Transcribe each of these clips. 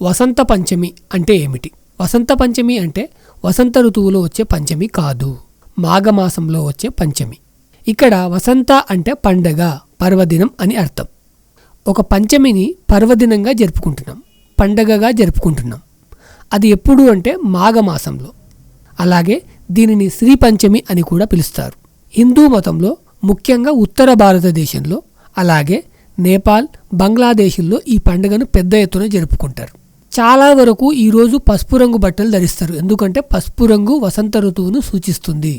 వసంత పంచమి అంటే ఏమిటి? వసంత పంచమి అంటే వసంత ఋతువులో వచ్చే పంచమి కాదు, మాఘమాసంలో వచ్చే పంచమి. ఇక్కడ వసంత అంటే పండగ, పర్వదినం అని అర్థం. ఒక పంచమిని పర్వదినంగా జరుపుకుంటున్నాం, పండగగా జరుపుకుంటున్నాం. అది ఎప్పుడు అంటే మాఘమాసంలో. అలాగే దీనిని శ్రీ పంచమి అని కూడా పిలుస్తారు. హిందూ మతంలో ముఖ్యంగా ఉత్తర భారతదేశంలో, అలాగే నేపాల్, బంగ్లాదేశ్లో ఈ పండుగను పెద్ద ఎత్తున జరుపుకుంటారు. చాలా వరకు ఈరోజు పసుపు రంగు బట్టలు ధరిస్తారు, ఎందుకంటే పసుపు రంగు వసంత ఋతువును సూచిస్తుంది.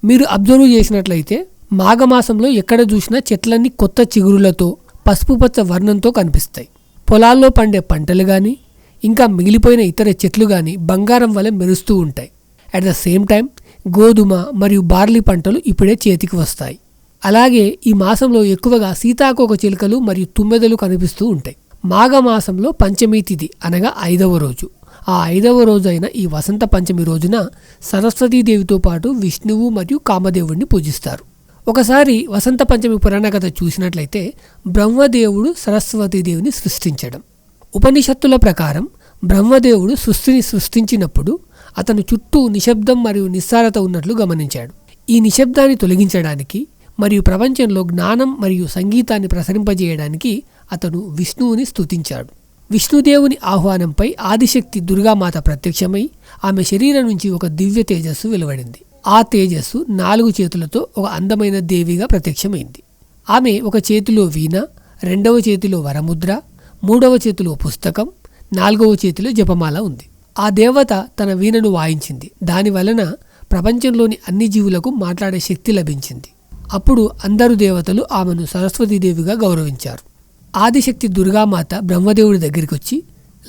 మీరు అబ్జర్వ్ చేసినట్లయితే మాఘమాసంలో ఎక్కడ చూసినా చెట్లన్నీ కొత్త చిగురులతో, పసుపు పచ్చ వర్ణంతో కనిపిస్తాయి. పొలాల్లో పండే పంటలు కానీ, ఇంకా మిగిలిపోయిన ఇతర చెట్లు కానీ బంగారం వలె మెరుస్తూ ఉంటాయి. అట్ ద సేమ్ టైం గోధుమ మరియు బార్లీ పంటలు ఇప్పుడే చేతికి వస్తాయి. అలాగే ఈ మాసంలో ఎక్కువగా సీతాకోక చిలుకలు మరియు తుమ్మెదలు కనిపిస్తూ ఉంటాయి. మాఘమాసంలో పంచమి తిథి అనగా 5వ రోజు. ఆ 5వ రోజు అయిన ఈ వసంత పంచమి రోజున సరస్వతీదేవితో పాటు విష్ణువు మరియు కామదేవుడిని పూజిస్తారు. ఒకసారి వసంత పంచమి పురాణ కథ చూసినట్లయితే బ్రహ్మదేవుడు సరస్వతీదేవిని సృష్టించడం. ఉపనిషత్తుల ప్రకారం బ్రహ్మదేవుడు సృష్టిని సృష్టించినప్పుడు అతను చుట్టూ నిశ్శబ్దం మరియు నిస్సారత ఉన్నట్లు గమనించాడు. ఈ నిశ్శబ్దాన్ని తొలగించడానికి మరియు ప్రపంచంలో జ్ఞానం మరియు సంగీతాన్ని ప్రసరింపజేయడానికి అతను విష్ణువుని స్తుతించాడు. విష్ణుదేవుని ఆహ్వానంపై ఆదిశక్తి దుర్గామాత ప్రత్యక్షమై ఆమె శరీరం నుంచి ఒక దివ్య తేజస్సు వెలువడింది. ఆ తేజస్సు 4 చేతులతో ఒక అందమైన దేవిగా ప్రత్యక్షమైంది. ఆమె ఒక చేతిలో వీణ, 2వ చేతిలో వరముద్ర, 3వ చేతిలో పుస్తకం, 4వ చేతిలో జపమాల ఉంది. ఆ దేవత తన వీణను వాయించింది. దాని వలన ప్రపంచంలోని అన్ని జీవులకు మాట్లాడే శక్తి లభించింది. అప్పుడు అందరు దేవతలు ఆమెను సరస్వతీదేవిగా గౌరవించారు. ఆదిశక్తి దుర్గామాత బ్రహ్మదేవుడి దగ్గరికి వచ్చి,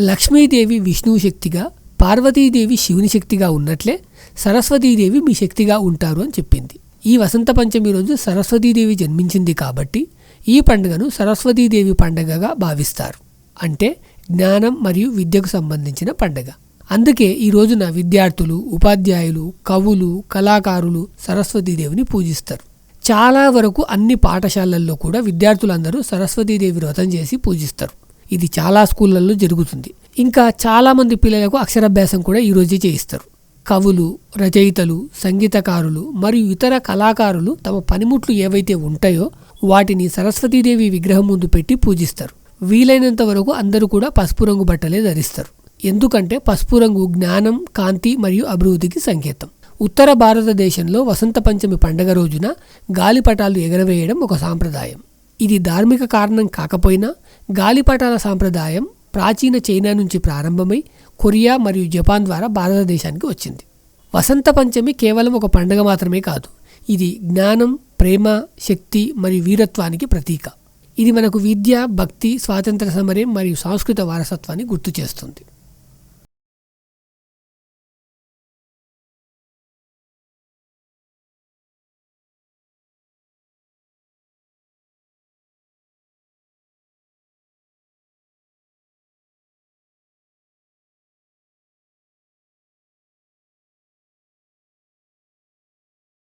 లక్ష్మీదేవి విష్ణువు శక్తిగా, పార్వతీదేవి శివుని శక్తిగా ఉన్నట్లే సరస్వతీదేవి మీ శక్తిగా ఉంటారు అని చెప్పింది. ఈ వసంత పంచమి రోజు సరస్వతీదేవి జన్మించింది కాబట్టి ఈ పండుగను సరస్వతీదేవి పండుగగా భావిస్తారు. అంటే జ్ఞానం మరియు విద్యకు సంబంధించిన పండుగ. అందుకే ఈ రోజున విద్యార్థులు, ఉపాధ్యాయులు, కవులు, కళాకారులు సరస్వతీదేవిని పూజిస్తారు. చాలా వరకు అన్ని పాఠశాలల్లో కూడా విద్యార్థులందరూ సరస్వతీదేవి వ్రతం చేసి పూజిస్తారు. ఇది చాలా స్కూళ్ళల్లో జరుగుతుంది. ఇంకా చాలామంది పిల్లలకు అక్షరాభ్యాసం కూడా ఈరోజే చేయిస్తారు. కవులు, రచయితలు, సంగీతకారులు మరియు ఇతర కళాకారులు తమ పనిముట్లు ఏవైతే ఉంటాయో వాటిని సరస్వతీదేవి విగ్రహం ముందు పెట్టి పూజిస్తారు. వీలైనంత వరకు అందరూ కూడా పసుపు రంగు బట్టలే ధరిస్తారు. ఎందుకంటే పసుపు రంగు జ్ఞానం, కాంతి మరియు అభివృద్ధికి సంకేతం. ఉత్తర భారతదేశంలో వసంత పంచమి పండుగ రోజున గాలిపటాలు ఎగరవేయడం ఒక సాంప్రదాయం. ఇది ధార్మిక కారణం కాకపోయినా గాలిపటాల సాంప్రదాయం ప్రాచీన చైనా నుంచి ప్రారంభమై కొరియా మరియు జపాన్ ద్వారా భారతదేశానికి వచ్చింది. వసంత పంచమి కేవలం ఒక పండుగ మాత్రమే కాదు, ఇది జ్ఞానం, ప్రేమ, శక్తి మరియు వీరత్వానికి ప్రతీక. ఇది మనకు విద్య, భక్తి, స్వాతంత్ర సమరం మరియు సాంస్కృతిక వారసత్వాన్ని గుర్తు చేస్తుంది.